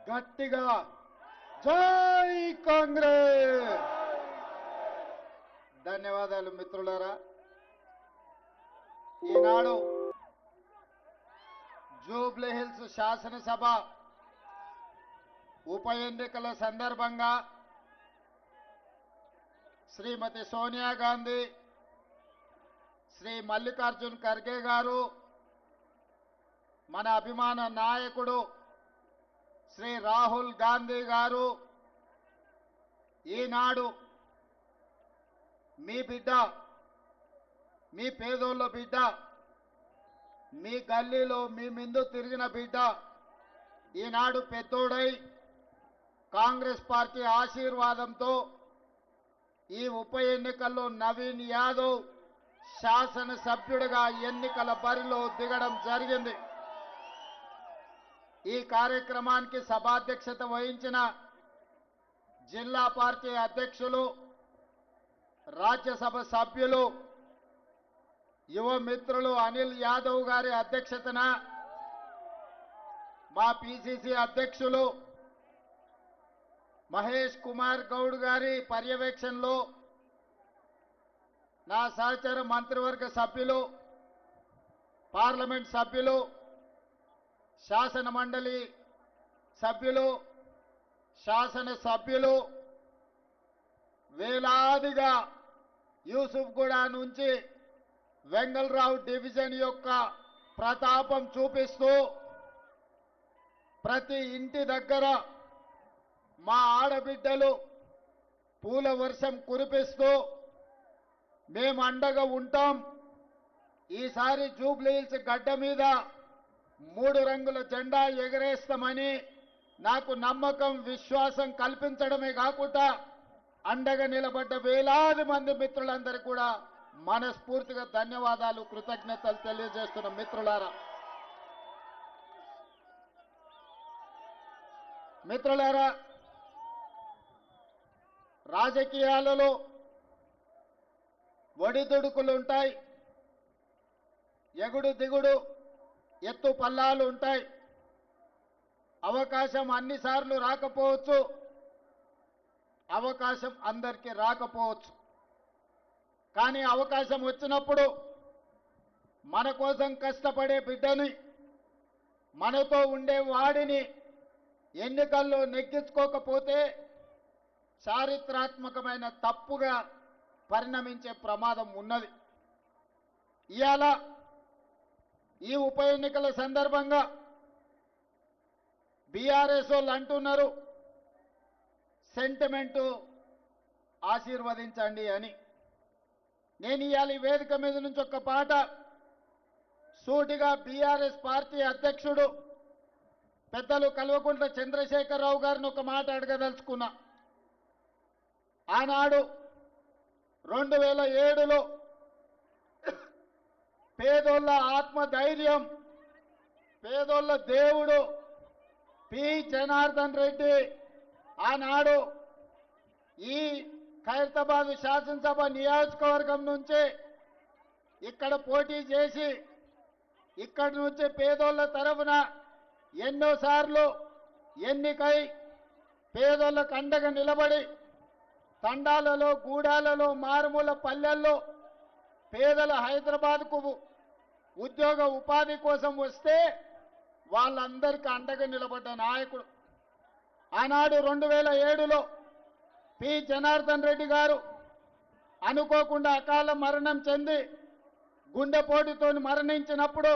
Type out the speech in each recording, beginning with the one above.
గట్టిగా జై కాంగ్రెస్. ధన్యవాదాలు మిత్రులారా. ఈనాడు జూబ్లీ హిల్స్ శాసనసభ ఉప ఎన్నికల సందర్భంగా శ్రీమతి సోనియా గాంధీ, శ్రీ మల్లికార్జున్ ఖర్గే గారు, మన అభిమాన నాయకుడు శ్రీ రాహుల్ గాంధీ గారు ఈనాడు మీ బిడ్డ, మీ పేదోళ్ళ బిడ్డ, మీ గల్లీలో మీ ముందు తిరిగిన బిడ్డ ఈనాడు పెద్దోడై కాంగ్రెస్ పార్టీ ఆశీర్వాదంతో ఈ ఉప ఎన్నికల్లో నవీన్ యాదవ్ శాసనసభ్యుడిగా ఎన్నికల బరిలో దిగడం జరిగింది. ఈ కార్యక్రమానికి సభాధ్యక్షత వహించిన జిల్లా పార్టీ అధ్యక్షులు, రాజ్యసభ సభ్యులు, యువ మిత్రులు అనిల్ యాదవ్ గారి అధ్యక్షతన మా పిసిసి అధ్యక్షులు మహేష్ కుమార్ గౌడ్ గారి పర్యవేక్షణలో నా సహచర మంత్రివర్గ సభ్యులు, పార్లమెంట్ సభ్యులు, శాసన మండలి సభ్యులు, శాసన సభ్యులు వేలాదిగా యూసుఫ్గూడ నుంచి వెంగళరావు డివిజన్ యొక్క ప్రతాపం చూపిస్తూ ప్రతి ఇంటి దగ్గర మా ఆడబిడ్డలు పూల వర్షం కురిపిస్తూ మేము అండగా ఉంటాం, ఈసారి జూబ్లీ హిల్స్ గడ్డ మీద 3 రంగుల జెండా ఎగరేస్తామని నాకు నమ్మకం, విశ్వాసం కల్పించడమే కాకుండా అండగా నిలబడ్డ వేలాది మంది మిత్రులందరికీ కూడా మనస్ఫూర్తిగా ధన్యవాదాలు, కృతజ్ఞతలు తెలియజేస్తున్న మిత్రులారా. మిత్రులారా, రాజకీయాలలో ఒడిదుడుకులు ఉంటాయి, ఎగుడు దిగుడు ఎత్తు పల్లాలు ఉంటాయి. అవకాశం అన్నిసార్లు రాకపోవచ్చు, అవకాశం అందరికీ రాకపోవచ్చు. కానీ అవకాశం వచ్చినప్పుడు మన కోసం కష్టపడే బిడ్డని, మనతో ఉండే వాడిని ఎన్నికల్లో నెగ్గించుకోకపోతే చారిత్రాత్మకమైన తప్పుగా పరిణమించే ప్రమాదం ఉన్నది. ఇవాళ ఈ ఉప ఎన్నికల సందర్భంగా బీఆర్ఎస్ వాళ్ళు అంటున్నారు సెంటిమెంటు ఆశీర్వదించండి అని. నేను ఇవాళ ఈ వేదిక మీద నుంచి ఒక పాట సూటిగా బీఆర్ఎస్ పార్టీ అధ్యక్షుడు పెద్దలు కల్వకుంట్ల చంద్రశేఖరరావు గారిని ఒక మాట అడగదలుచుకున్నా. ఆనాడు 2007లో పేదోళ్ళ ఆత్మధైర్యం, పేదోళ్ళ దేవుడు పి జనార్దన్ రెడ్డి ఆనాడు ఈ ఖైరతాబాద్ శాసనసభ నియోజకవర్గం నుంచి ఇక్కడ పోటీ చేసి ఇక్కడి నుంచి పేదోళ్ళ తరఫున ఎన్నోసార్లు ఎన్నికై పేదోళ్ళకు అండగా నిలబడి తండాలలో, గూడాలలో, మారుమూల పల్లెల్లో పేదల హైదరాబాద్కు ఉద్యోగ ఉపాధి కోసం వస్తే వాళ్ళందరికీ అండగా నిలబడ్డ నాయకుడు. ఆనాడు 2007లో పి జనార్దన్ రెడ్డి గారు అనుకోకుండా అకాల మరణం చెంది గుండెపోటుతో మరణించినప్పుడు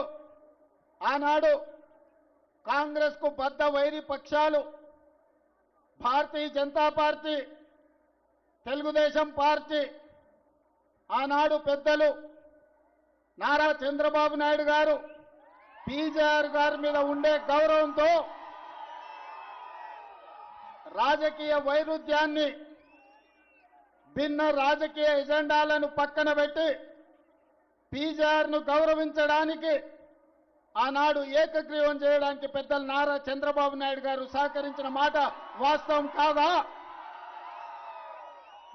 ఆనాడు కాంగ్రెస్కు బద్ద వైరి పక్షాలు భారతీయ జనతా పార్టీ, తెలుగుదేశం పార్టీ, ఆనాడు పెద్దలు నారా చంద్రబాబు నాయుడు గారు పీజీఆర్ గారి మీద ఉండే గౌరవంతో రాజకీయ వైరుధ్యాన్ని, భిన్న రాజకీయ ఎజెండాలను పక్కన పెట్టి పీజీఆర్ను గౌరవించడానికి ఆనాడు ఏకగ్రీవం చేయడానికి పెద్దలు నారా చంద్రబాబు నాయుడు గారు సహకరించిన మాట వాస్తవం కాదా?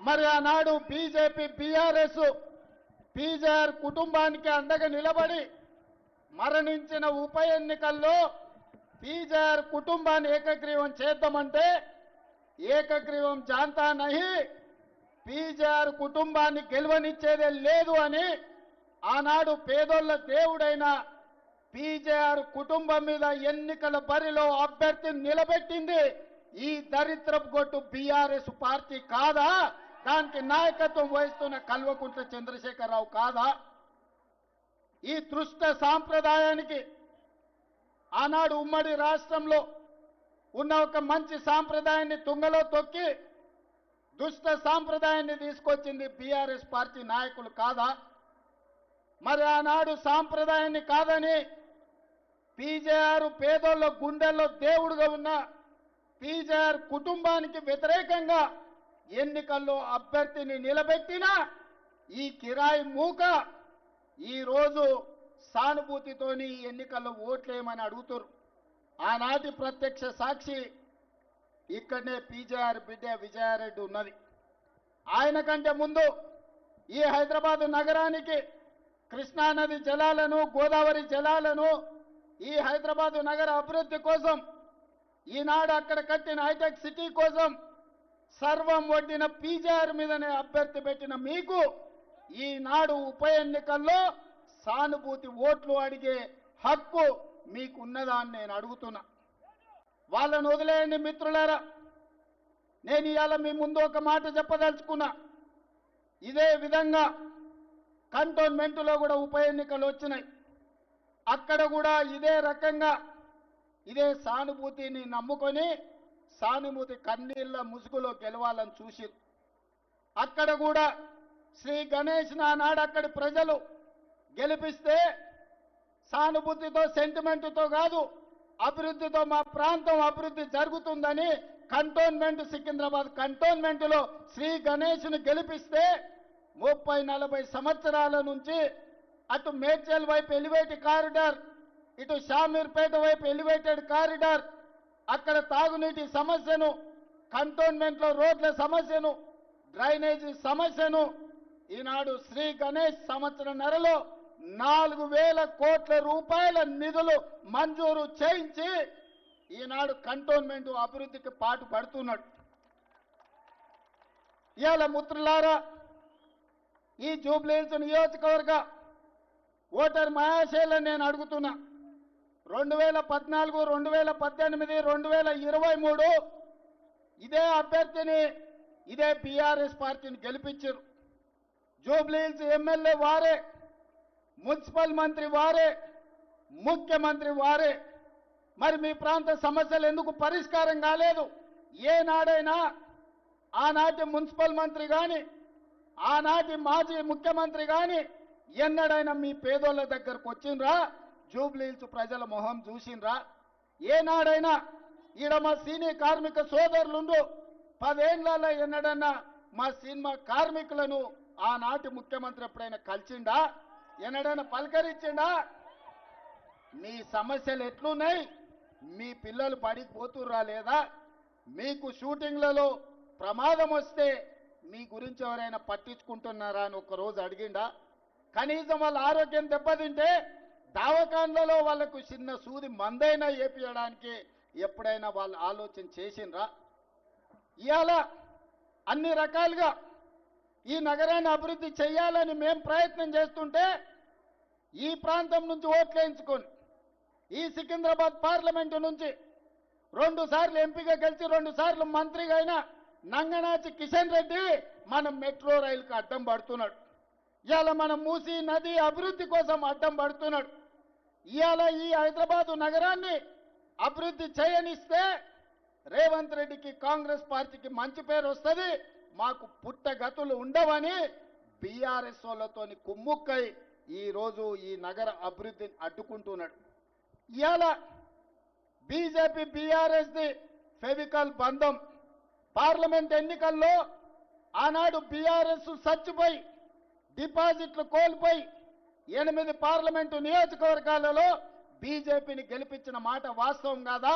మరి ఆనాడు బీజేపీ, బీఆర్ఎస్ పీజీఆర్ కుటుంబానికి అండగా నిలబడి మరణించిన ఉప ఎన్నికల్లో పీజేఆర్ కుటుంబాన్ని ఏకగ్రీవం చేద్దామంటే ఏకగ్రీవం జాంతా నహి, పీజేఆర్ కుటుంబాన్ని గెలవనిచ్చేదే లేదు అని ఆనాడు పేదోళ్ల దేవుడైన పీజేఆర్ కుటుంబం మీద ఎన్నికల బరిలో అభ్యర్థిని నిలబెట్టింది ఈ దరిద్రపు గొట్టు బీఆర్ఎస్ పార్టీ కాదా? దానికి నాయకత్వం వహిస్తున్న కల్వకుంట్ల చంద్రశేఖరరావు కాదా? ఈ దృష్ట సాంప్రదాయానికి ఆనాడు ఉమ్మడి రాష్ట్రంలో ఉన్న ఒక మంచి సాంప్రదాయాన్ని తుంగలో తొక్కి దుష్ట సాంప్రదాయాన్ని తీసుకొచ్చింది బీఆర్ఎస్ పార్టీ నాయకులు కాదా? మరి ఆనాడు సాంప్రదాయాన్ని కాదని పీజేఆర్ పేదోళ్ళ గుండెల్లో దేవుడుగా ఉన్న పీజేఆర్ కుటుంబానికి వ్యతిరేకంగా ఎన్నికల్లో అభ్యర్థిని నిలబెట్టిన ఈ కిరాయి మూక ఈరోజు సానుభూతితోని ఎన్నికల్లో ఓట్లేయమని అడుగుతారు. ఆనాటి ప్రత్యక్ష సాక్షి ఇక్కడనే పీజేఆర్ బిడ్డ విజయారెడ్డి ఉన్నది. ఆయన కంటే ముందు ఈ హైదరాబాదు నగరానికి కృష్ణానది జలాలను, గోదావరి జలాలను, ఈ హైదరాబాదు నగర అభివృద్ధి కోసం, ఈనాడు అక్కడ కట్టిన హైటెక్ సిటీ కోసం సర్వం వడ్డిన పీజేఆర్ మీదనే అభ్యర్థి పెట్టిన మీకు ఈనాడు ఉప ఎన్నికల్లో సానుభూతి ఓట్లు అడిగే హక్కు మీకున్నదా అని నేను అడుగుతున్నా. వాళ్ళను వదిలేయండి మిత్రులారా. నేను ఇవాళ మీ ముందు ఒక మాట చెప్పదలుచుకున్నా. ఇదే విధంగా కంటోన్మెంట్లో కూడా ఉప ఎన్నికలు వచ్చినాయి. అక్కడ కూడా ఇదే రకంగా ఇదే సానుభూతిని నమ్ముకొని సానుభూతి కన్నీళ్ల ముసుగులో గెలవాలని చూసి అక్కడ కూడా శ్రీ గణేష్ నాడు అక్కడి ప్రజలు గెలిపిస్తే సానుభూతితో సెంటిమెంటుతో కాదు, అభివృద్ధితో మా ప్రాంతం అభివృద్ధి జరుగుతుందని కంటోన్మెంట్ సికింద్రాబాద్ కంటోన్మెంట్లో శ్రీ గణేష్ను గెలిపిస్తే 30-40 సంవత్సరాల నుంచి అటు మేడ్చల్ వైపు ఎలివేటెడ్ కారిడార్, ఇటు షామీర్పేట వైపు ఎలివేటెడ్ కారిడార్, అక్కడ తాగునీటి సమస్యను, కంటోన్మెంట్లో రోడ్ల సమస్యను, డ్రైనేజీ సమస్యను ఈనాడు శ్రీ గణేష్ సంవత్సరన్నరలో 4,000 కోట్ల రూపాయల నిధులు మంజూరు చేయించి ఈనాడు కంటోన్మెంట్ అభివృద్ధికి పాటు పడుతున్నాడు. ఇవాళ మిత్రులారా, ఈ జూబ్లీహిల్స్ నియోజకవర్గ ఓటర్ మహాశైలను నేను అడుగుతున్నా. 2014, 2018, 2023 ఇదే అభ్యర్థిని ఇదే బీఆర్ఎస్ పార్టీని గెలిపించారు. జూబ్లీహిల్స్ ఎమ్మెల్యే వారే, మున్సిపల్ మంత్రి వారే, ముఖ్యమంత్రి వారే. మరి మీ ప్రాంత సమస్యలు ఎందుకు పరిష్కారం కాలేదు? ఏనాడైనా ఆనాటి మున్సిపల్ మంత్రి కానీ ఆనాటి మాజీ ముఖ్యమంత్రి కానీ ఎన్నడైనా మీ పేదోళ్ళ దగ్గరకు వచ్చిండ్రా? జూబ్లీహిల్స్ ప్రజల మొహం చూసిండ్రా? ఏనాడైనా ఈడ మా సీనియర్ కార్మిక సోదరులుండు 10 ఏళ్లలో ఎన్నడన్నా మా సినిమా కార్మికులను ఆనాటి ముఖ్యమంత్రి ఎప్పుడైనా కలిసిండా? ఎన్నడైనా పలకరించిండా? మీ సమస్యలు ఎట్లున్నాయి? మీ పిల్లలు బడికి పోతుర్రా లేదా? మీకు షూటింగ్లలో ప్రమాదం వస్తే మీ గురించి ఎవరైనా పట్టించుకుంటున్నారా అని ఒక్కరోజు అడిగిండా? కనీసం వాళ్ళ ఆరోగ్యం దెబ్బతింటే దవాఖాన్లలో వాళ్లకు చిన్న సూది మందైనా ఏపియడానికి ఎప్పుడైనా వాళ్ళు ఆలోచన చేసిండ్రా? ఇవాళ అన్ని రకాలుగా ఈ నగరాన్ని అభివృద్ధి చేయాలని మేము ప్రయత్నం చేస్తుంటే ఈ ప్రాంతం నుంచి ఓట్లు వేయించుకొని ఈ సికింద్రాబాద్ పార్లమెంటు నుంచి 2 సార్లు ఎంపీగా గెలిచి 2 సార్లు మంత్రిగా అయిన నంగనాచి కిషన్ రెడ్డి మనం మెట్రో రైలుకు అడ్డం పడుతున్నాడు. ఇవాళ మనం మూసీ నది అభివృద్ధి కోసం అడ్డం పడుతున్నాడు. ఇవాళ ఈ హైదరాబాదు నగరాన్ని అభివృద్ధి చేయనిస్తే రేవంత్ రెడ్డికి కాంగ్రెస్ పార్టీకి మంచి పేరు వస్తుంది, మాకు పుట్టగతులు ఉండవని బీఆర్ఎస్ వాళ్ళతోని కుమ్ముక్కై ఈరోజు ఈ నగర అభివృద్ధిని అడ్డుకుంటున్నాడు. ఇవాళ బీజేపీ బీఆర్ఎస్ది ఫెవికల్ బంధం. పార్లమెంట్ ఎన్నికల్లో ఆనాడు బీఆర్ఎస్ చచ్చిపోయి డిపాజిట్లు కోల్పోయి 8 పార్లమెంటు నియోజకవర్గాలలో బీజేపీని గెలిపించిన మాట వాస్తవం కాదా?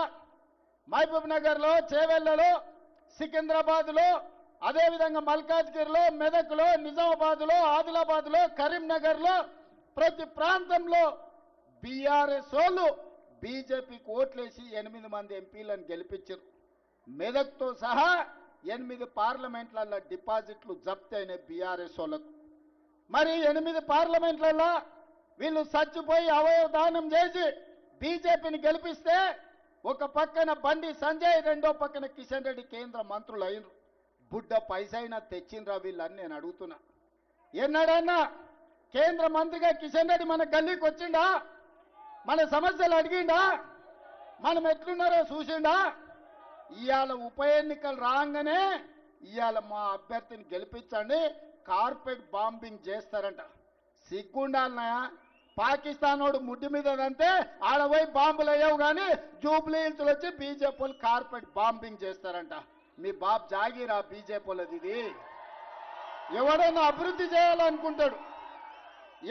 మహబూబ్ నగర్లో, చేవెళ్లలో, సికింద్రాబాద్లో, అదేవిధంగా మల్కాజ్గిరిలో, మెదక్లో, నిజామాబాద్లో, ఆదిలాబాద్లో, కరీంనగర్లో ప్రతి ప్రాంతంలో బీఆర్ఎస్ వాళ్ళు బీజేపీకి ఓట్లేసి 8 మంది ఎంపీలను గెలిపించారు. మెదక్తో సహా 8 పార్లమెంట్లలో డిపాజిట్లు జప్తు అయినాయి బీఆర్ఎస్ వాళ్ళకు. మరి 8 పార్లమెంట్లలో వీళ్ళు చచ్చిపోయి అవయవ దానం చేసి బీజేపీని గెలిపిస్తే ఒక పక్కన బండి సంజయ్, రెండో పక్కన కిషన్ రెడ్డి కేంద్ర మంత్రులు అయినరు. బుడ్డ పైసైనా తెచ్చిండ్రా వీళ్ళని నేను అడుగుతున్నా. ఎన్నడన్నా కేంద్ర మంత్రిగా కిషన్ రెడ్డి మన గల్లీకి వచ్చిండా? మన సమస్యలు అడిగిండా? మనం ఎట్లున్నారో చూసిండా? ఇవాళ ఉప ఎన్నికలు రాగానే ఇవాళ మా అభ్యర్థిని గెలిపించండి, కార్పెట్ బాంబింగ్ చేస్తారంట. సిగ్గుండాలన్నాయా? పాకిస్తాన్ వాడు ముడ్డి మీదంటే ఆడపోయి బాంబులు అయ్యావు కానీ జూబ్లీ హిల్స్లో వచ్చి బీజేపీ వాళ్ళు కార్పెట్ బాంబింగ్ చేస్తారంట. మీ బాబు జాగీరా బీజేపీ వాళ్ళది ఇది. ఎవడన్నా అభివృద్ధి చేయాలనుకుంటాడు,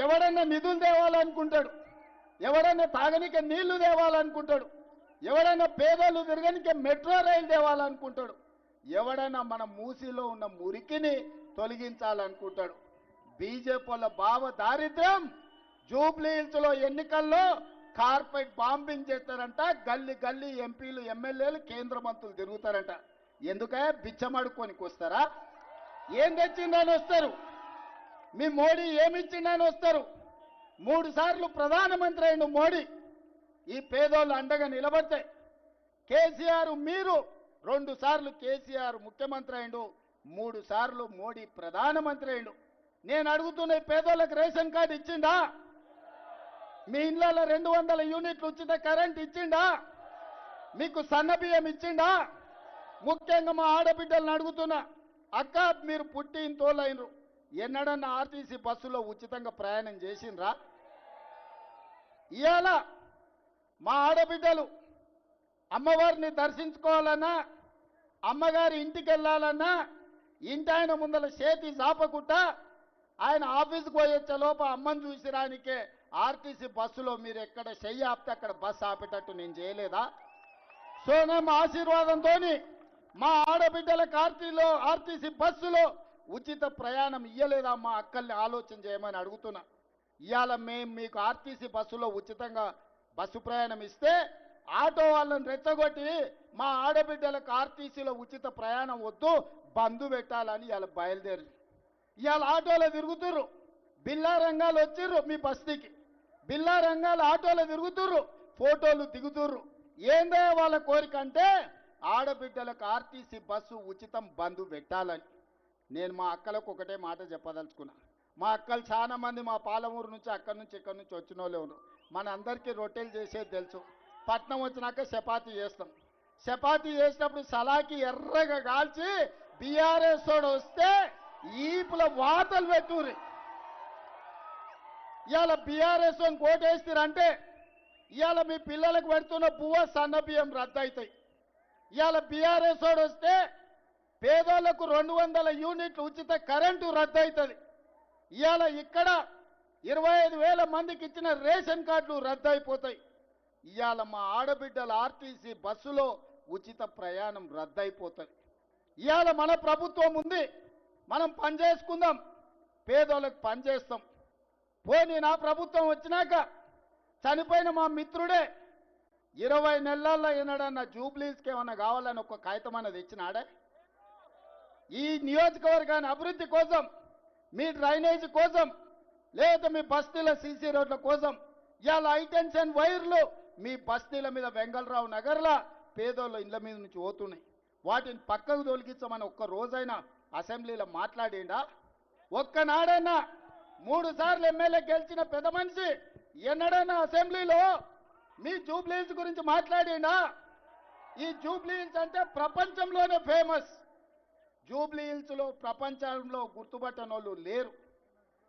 ఎవడన్నా నిధులు తేవాలనుకుంటాడు, ఎవడన్నా తాగనికే నీళ్లు తేవాలనుకుంటాడు, ఎవడన్నా పేదలు తిరగనికే మెట్రో రైలు తేవాలనుకుంటాడు, ఎవడన్నా మన మూసీలో ఉన్న మురికిని తొలగించాలనుకుంటాడు. బీజేపీ వాళ్ళ భావ దారిద్ర్యం జూబ్లీ హిల్స్లో ఎన్నికల్లో కార్పెట్ బాంబింగ్ చేస్తారంట. గల్లీ గల్లీ ఎంపీలు, ఎమ్మెల్యేలు, కేంద్ర మంత్రులు తిరుగుతారంట. ఎందుకే బిచ్చమడుకోనికి వస్తారా? ఏం తెచ్చిందని వస్తారు? మీ మోడీ ఏమిచ్చిందని వస్తారు? 3 సార్లు ప్రధానమంత్రి అయిన మోడీ ఈ పేదోళ్ళు అండగా నిలబడితే, కేసీఆర్ మీరు 2 సార్లు కేసీఆర్ ముఖ్యమంత్రి అయిండు, 3 సార్లు మోడీ ప్రధానమంత్రి అయిండు. నేను అడుగుతున్న పేదోళ్ళకి రేషన్ కార్డు ఇచ్చిండా? మీ ఇళ్లలో 200 యూనిట్లు ఉచిత కరెంట్ ఇచ్చిండా? మీకు సన్నబియ్యం ఇచ్చిండా? ముఖ్యంగా మా ఆడబిడ్డలను అడుగుతున్నా, అక్క మీరు పుట్టి ఇంతోళ్ళైనరు, ఎన్నడన్నా ఆర్టీసీ బస్సులో ఉచితంగా ప్రయాణం చేసిండ్రా? ఇవాళ మా ఆడబిడ్డలు అమ్మవారిని దర్శించుకోవాలన్నా, అమ్మగారి ఇంటికి వెళ్ళాలన్నా, ఇంటి ఆయన ముందల చేతి జాపకుట్ట ఆయన ఆఫీస్కి పోయొచ్చే లోప అమ్మని చూసిరానికే ఆర్టీసీ బస్సులో మీరు ఎక్కడ చెయ్యి ఆపితే అక్కడ బస్సు ఆపేటట్టు నేను చేయలేదా? సోనం ఆశీర్వాదంతో మా ఆడబిడ్డలకు ఆర్టీసీ బస్సులో ఉచిత ప్రయాణం ఇయ్యలేదా? మా అక్కల్ని ఆలోచన చేయమని అడుగుతున్నా. ఇవాళ మేము మీకు ఆర్టీసీ బస్సులో ఉచితంగా బస్సు ప్రయాణం ఇస్తే ఆటో వాళ్ళని రెచ్చగొట్టి మా ఆడబిడ్డలకు ఆర్టీసీలో ఉచిత ప్రయాణం వద్దు, బంధు పెట్టాలని ఇవాళ బయలుదేరి ఇవాళ ఆటోలో తిరుగుతుర్రు. బిల్లా రంగాలు వచ్చిర్రు మీ బస్తీకి, బిల్లా రంగాలు ఆటోలో తిరుగుతుర్రు, ఫోటోలు దిగుతుర్రు. ఏందే వాళ్ళ కోరిక అంటే ఆడబిడ్డలకు ఆర్టీసీ బస్సు ఉచితం బంధు పెట్టాలని. నేను మా అక్కలకు ఒకటే మాట చెప్పదలుచుకున్నా. మా అక్కలు చాలా మంది మా పాలమూరు నుంచి అక్కడి నుంచి ఇక్కడి నుంచి వచ్చిన వాళ్ళే ఉన్నారు. మన అందరికీ రొట్టెలు చేసేది తెలుసు. పట్నం వచ్చినాక చపాతీ చేస్తాం. చపాతీ చేసినప్పుడు సలాకి ఎర్రగా కాల్చి బీఆర్ఎస్ తోడు వస్తే ఈపుల వాతలు పెట్టుర్రి. ఇవాళ బీఆర్ఎస్ కోటేస్తారంటే ఇవాళ మీ పిల్లలకు పెడుతున్న పువ్వ సన్న బియ్యం రద్దు అవుతాయి. ఇవాళ బీఆర్ఎస్ తోడు వస్తే పేదోళ్లకు 200 యూనిట్లు ఉచిత కరెంటు రద్దు అవుతుంది. ఇవాళ ఇక్కడ 25,000 మందికి ఇచ్చిన రేషన్ కార్డులు రద్దు అయిపోతాయి. ఇవాళ మా ఆడబిడ్డల ఆర్టీసీ బస్సులో ఉచిత ప్రయాణం రద్దు అయిపోతుంది. ఇవాళ మన ప్రభుత్వం ఉంది, మనం పని చేసుకుందాం, పేదోళ్ళకి పని చేస్తాం. పోనీ నా ప్రభుత్వం వచ్చినాక చనిపోయిన మా మిత్రుడే 20 నెలల్లో ఏనాడన్నా జూబ్లీస్కి ఏమన్నా కావాలని ఒక కాగితం అన్నది ఇచ్చినాడే? ఈ నియోజకవర్గాన్ని అభివృద్ధి కోసం, మీ డ్రైనేజ్ కోసం, లేదా మీ బస్తీల సీసీ రోడ్ల కోసం ఇవాళ హైటెన్షన్ వైర్లు మీ బస్తీల మీద వెంగళరావు నగర్లా పేదోళ్ళ ఇళ్ల మీద నుంచి పోతున్నాయి. వాటిని పక్కకు తొలగించమని ఒక్క రోజైనా అసెంబ్లీలో మాట్లాడిండా? ఒక్కనాడైనా 3 సార్లు ఎమ్మెల్యే గెలిచిన పెద్ద మనిషి ఎన్నడైనా అసెంబ్లీలో మీ జూబ్లీ హిల్స్ గురించి మాట్లాడిండా? ఈ జూబ్లీ హిల్స్ అంటే ప్రపంచంలోనే ఫేమస్. జూబ్లీ హిల్స్లో ప్రపంచంలో గుర్తుపట్టని వాళ్ళు లేరు.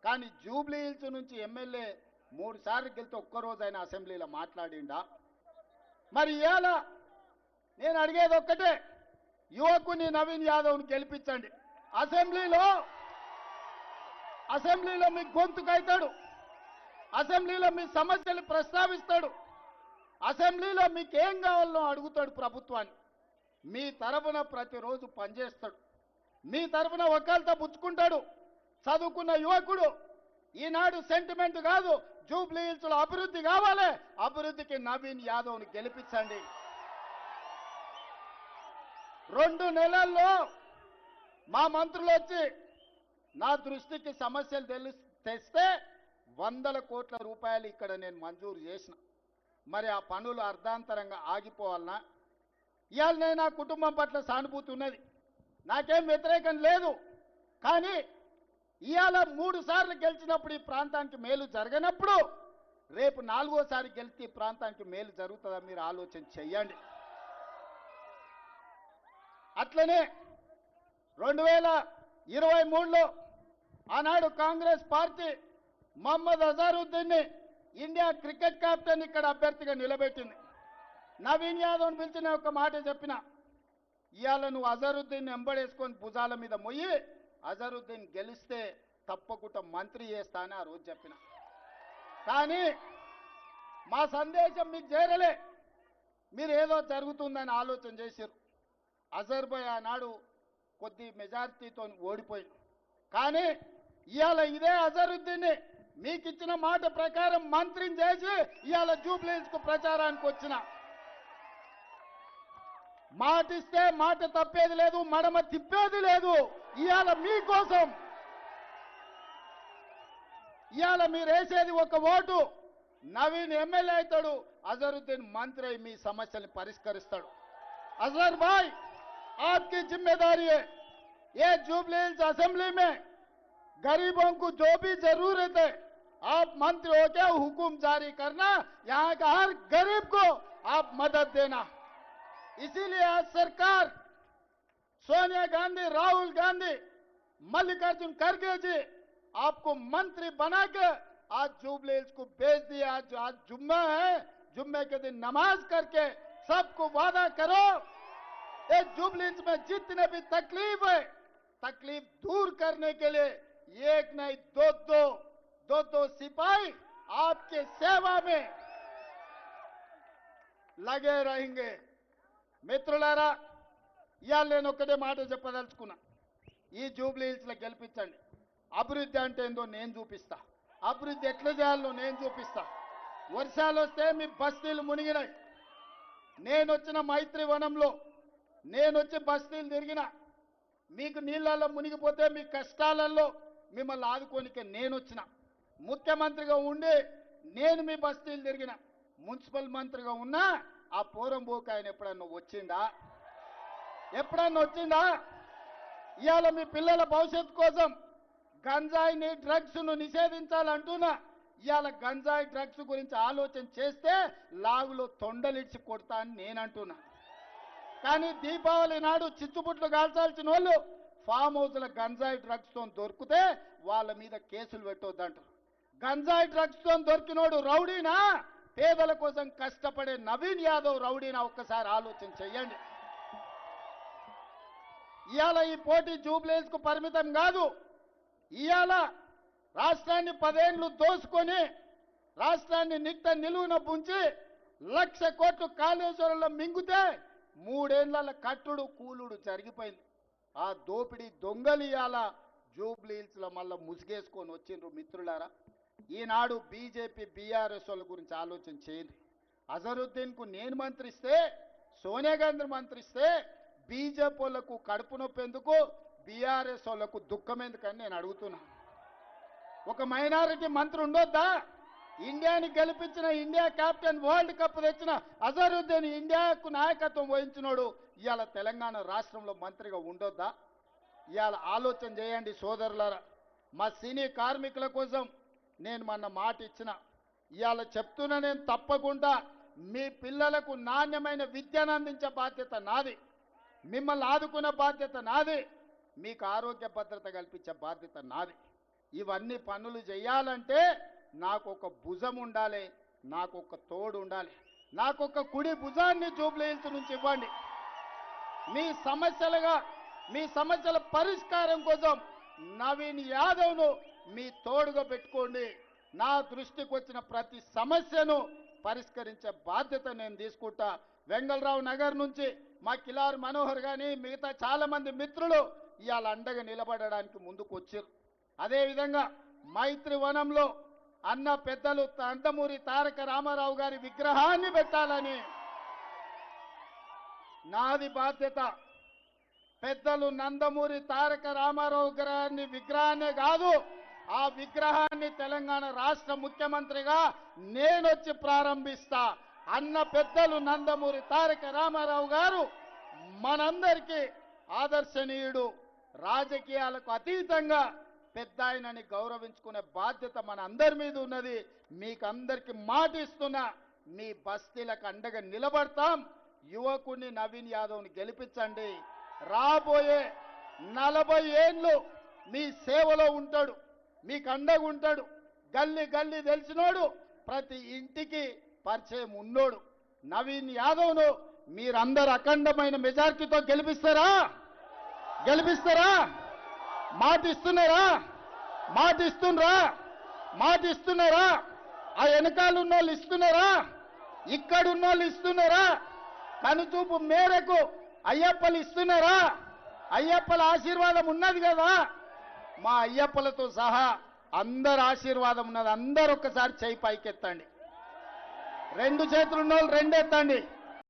కానీ జూబ్లీ హిల్స్ నుంచి ఎమ్మెల్యే 3 సార్లు గెలితే ఒక్కరోజైనా అసెంబ్లీలో మాట్లాడిండా? మరి ఇవాళ నేను అడిగేది ఒక్కటే, యువకుని నవీన్ యాదవ్ని గెలిపించండి. అసెంబ్లీలో మీ గొంతుకైతాడు, అసెంబ్లీలో మీ సమస్యలు ప్రస్తావిస్తాడు, అసెంబ్లీలో మీకు ఏం కావాలో అడుగుతాడు ప్రభుత్వాన్ని. మీ తరఫున ప్రతిరోజు పనిచేస్తాడు, మీ తరఫున వకాల్తా పుచ్చుకుంటాడు. చదువుకున్న యువకుడు ఈనాడు సెంటిమెంట్ కాదు, జూబ్లీ హిల్స్ లో అభివృద్ధి కావాలి, అభివృద్ధికి నవీన్ యాదవ్ని గెలిపించండి. 2 నెలల్లో మా మంత్రులు వచ్చి నా దృష్టికి సమస్యలు తెస్తే 100 కోట్ల రూపాయలు ఇక్కడ నేను మంజూరు చేసిన. మరి ఆ పనులు అర్ధాంతరంగా ఆగిపోవాలనా? ఇవాళ నేను నా కుటుంబం పట్ల సానుభూతి ఉన్నది, నాకేం వ్యతిరేకం లేదు. కానీ ఇవాళ 3 సార్లు గెలిచినప్పుడు ఈ ప్రాంతానికి మేలు జరగనప్పుడు రేపు 4వ సారి గెలిచి ఈ ప్రాంతానికి మేలు జరుగుతుందా? మీరు ఆలోచన చెయ్యండి. అట్లనే 2023లో ఆనాడు కాంగ్రెస్ పార్టీ మహమ్మద్ అజారుద్దీన్ని ఇండియా క్రికెట్ కెప్టెన్ ఇక్కడ అభ్యర్థిగా నిలబెట్టింది. నవీన్ యాదవ్ని పిలిచి నేను ఒక మాట చెప్పిన, ఇవాళ నువ్వు అజరుద్దీన్ ఎంబడేసుకొని భుజాల మీద మొయ్యి అజరుద్దీన్ గెలిస్తే తప్పకుండా మంత్రి చేస్తా అని ఆ రోజు చెప్పిన. కానీ మా సందేశం మీకు చేరలే, మీరు ఏదో జరుగుతుందని ఆలోచన చేశారు. అజర్బై ఆనాడు కొద్ది మెజారిటీతో ఓడిపోయింది. కానీ ఇవాళ ఇదే అజరుద్దీన్ని మీకు ఇచ్చిన మాట ప్రకారం మంత్రిని చేసి ఇవాళ జూబ్లీ హిల్స్ కు ప్రచారానికి వచ్చిన. మాటిస్తే మాట తప్పేది లేదు, మడమ తిప్పేది లేదు. ఇవాళ మీకోసం, ఇవాళ మీరు వేసేది ఒక ఓటు, నవీన్ ఎమ్మెల్యే అవుతాడు, అజరుద్దీన్ మంత్రి అయి మీ సమస్యల్ని పరిష్కరిస్తాడు. अजहर भाई, आपकी जिम्मेदारी है, ये जुबली हिल्स असेंबली में गरीबों को जो भी जरूरत है आप मंत्री होकर हुकुम जारी करना, यहाँ का हर गरीब को आप मदद देना. इसीलिए आज सरकार सोनिया गांधी, राहुल गांधी, मल्लिकार्जुन खड़गे जी आपको मंत्री बनाकर आज जुबली हिल्स को भेज दिया. आज जुम्मा है, जुम्मे के दिन नमाज करके सबको वादा करो, इस जुबली हिल्स में जितने भी तकलीफ है, तकलीफ दूर करने के लिए एक नहीं दो सिपाही आपके सेवा में लगे रहेंगे. మిత్రులారా, ఇవాళ నేను ఒక్కటే మాట చెప్పదలుచుకున్నా, ఈ జూబ్లీ హిల్స్ లో గెలిపించండి. అభివృద్ధి అంటే ఏందో నేను చూపిస్తా, అభివృద్ధి ఎట్లా చేయాలో నేను చూపిస్తా. వర్షాలు వస్తే మీ బస్తీలు మునిగినాయి. నేను వచ్చిన మైత్రి వనంలో నేను వచ్చి బస్తీలు తిరిగిన, మీకు నీళ్ళల్లో మునిగిపోతే మీ కష్టాలలో మిమ్మల్ని ఆదుకోనికే నేను వచ్చిన. ముఖ్యమంత్రిగా ఉండి నేను మీ బస్తీలు తిరిగిన, మున్సిపల్ మంత్రిగా ఉన్నా ఆ పోరంబోకు ఆయన ఎప్పుడన్నా వచ్చిందా? ఇవాళ మీ పిల్లల భవిష్యత్తు కోసం గంజాయిని, డ్రగ్స్ను నిషేధించాలంటున్నా. ఇవాళ గంజాయి, డ్రగ్స్ గురించి ఆలోచన చేస్తే లాగులో తొండలిడ్చి కొడతా అని నేనంటున్నా. కానీ దీపావళి నాడు చిచ్చుబుట్లు కాల్చాల్సిన వాళ్ళు ఫామ్ హౌస్ల గంజాయి డ్రగ్స్ తో దొరికితే వాళ్ళ మీద కేసులు పెట్టొద్దంటారు. గంజాయి డ్రగ్స్ తో దొరికినోడు రౌడీనా? పేదల కోసం కష్టపడే నవీన్ యాదవ్ రౌడీనా? ఒక్కసారి ఆలోచన చెయ్యండి. ఇవాళ ఈ పోటీ జూబ్లీ హిల్స్ కు పరిమితం కాదు. ఇవాళ రాష్ట్రాన్ని 10 ఏళ్లు దోసుకొని రాష్ట్రాన్ని నిలువున పుంచి 1,00,000 కోట్లు కాళేశ్వరంలో మింగితే 3 ఏళ్ల కట్టుడు కూలుడు జరిగిపోయింది. ఆ దోపిడీ దొంగలు ఇవాళ జూబ్లీ హిల్స్ లో మళ్ళీ ముసుగేసుకొని వచ్చిండ్రు. మిత్రులారా, ఈనాడు బీజేపీ, బీఆర్ఎస్ వాళ్ళ గురించి ఆలోచన చేయండి. అజరుద్దీన్ కు నేను మంత్రిస్తే, సోనియా గాంధీ మంత్రిస్తే బీజేపీ వాళ్ళకు కడుపు నొప్పి ఎందుకు, బీఆర్ఎస్ వాళ్ళకు దుఃఖం ఎందుకని నేను అడుగుతున్నా. ఒక మైనారిటీ మంత్రి ఉండొద్దా? ఇండియాని గెలిపించిన, ఇండియా కెప్టెన్, వరల్డ్ కప్ తెచ్చిన అజరుద్దీన్ ఇండియాకు నాయకత్వం వహించినోడు ఇవాళ తెలంగాణ రాష్ట్రంలో మంత్రిగా ఉండొద్దా? ఇవాళ ఆలోచన చేయండి సోదరులారా. మా సినీ కార్మికుల కోసం నేను మొన్న మాట ఇచ్చిన, ఇవాళ చెప్తున్నా, నేను తప్పకుండా మీ పిల్లలకు నాణ్యమైన విద్యను అందించే బాధ్యత నాది, మిమ్మల్ని ఆదుకునే బాధ్యత నాది, మీకు ఆరోగ్య భద్రత కల్పించే బాధ్యత నాది. ఇవన్నీ పనులు చేయాలంటే నాకు ఒక భుజం ఉండాలి, నాకు ఒక తోడు ఉండాలి. నాకు ఒక కుడి భుజాన్ని జూబ్లీ హిల్స్ నుంచి ఇవ్వండి. మీ సమస్యల పరిష్కారం కోసం నవీన్ యాదవ్ను మీ తోడుగా పెట్టుకోండి. నా దృష్టికి వచ్చిన ప్రతి సమస్యను పరిష్కరించే బాధ్యత నేను తీసుకుంటా. వెంగళరావు నగర్ నుంచి మా కిలార్ మనోహర్ గాని మిగతా చాలా మంది మిత్రులు ఇవాళ అండగా నిలబడడానికి ముందుకు వచ్చారు. అదేవిధంగా మైత్రివనంలో అన్న పెద్దలు నందమూరి తారక రామారావు గారి విగ్రహాన్ని పెట్టాలని నాది బాధ్యత. పెద్దలు నందమూరి తారక రామారావు గారి విగ్రహాన్నే కాదు, ఆ విగ్రహాన్ని తెలంగాణ రాష్ట్ర ముఖ్యమంత్రిగా నేనొచ్చి ప్రారంభిస్తా. అన్న పెద్దలు నందమూరి తారక రామారావు గారు మనందరికీ ఆదర్శనీయుడు. రాజకీయాలకు అతీతంగా పెద్ద ఆయనని గౌరవించుకునే బాధ్యత మన అందరి మీద ఉన్నది. మీకందరికి మాట ఇస్తున్నా, మీ బస్తీలకు అండగా నిలబడతాం. యువకుడిని నవీన్ యాదవ్ని గెలిపించండి. రాబోయే 40 ఏళ్ళు మీ సేవలో ఉంటాడు, మీకు అండగా ఉంటాడు. గల్లీ గల్లీ తెలిసినోడు, ప్రతి ఇంటికి పరిచయం ఉన్నోడు నవీన్ యాదవ్ను మీరందరూ అఖండమైన మెజార్టీతో గెలిపిస్తారా? గెలిపిస్తారా? మాట ఇస్తున్నారా? మాట ఇస్తున్నారా? మాట ఇస్తున్నారా? ఆ వెనకాల ఉన్న వాళ్ళు ఇస్తున్నారా? ఇక్కడ ఉన్న వాళ్ళు ఇస్తున్నారా? కనుచూపు మేరకు అయ్యప్పలు ఇస్తున్నారా? అయ్యప్పల ఆశీర్వాదం ఉన్నది కదా. మా అయ్యప్పలతో సహా అందరు ఆశీర్వాదం ఉన్నది. అందరూ ఒక్కసారి చేయి పైకెత్తండి. 2 చేతులు ఉన్న వాళ్ళు 2 ఎత్తండి.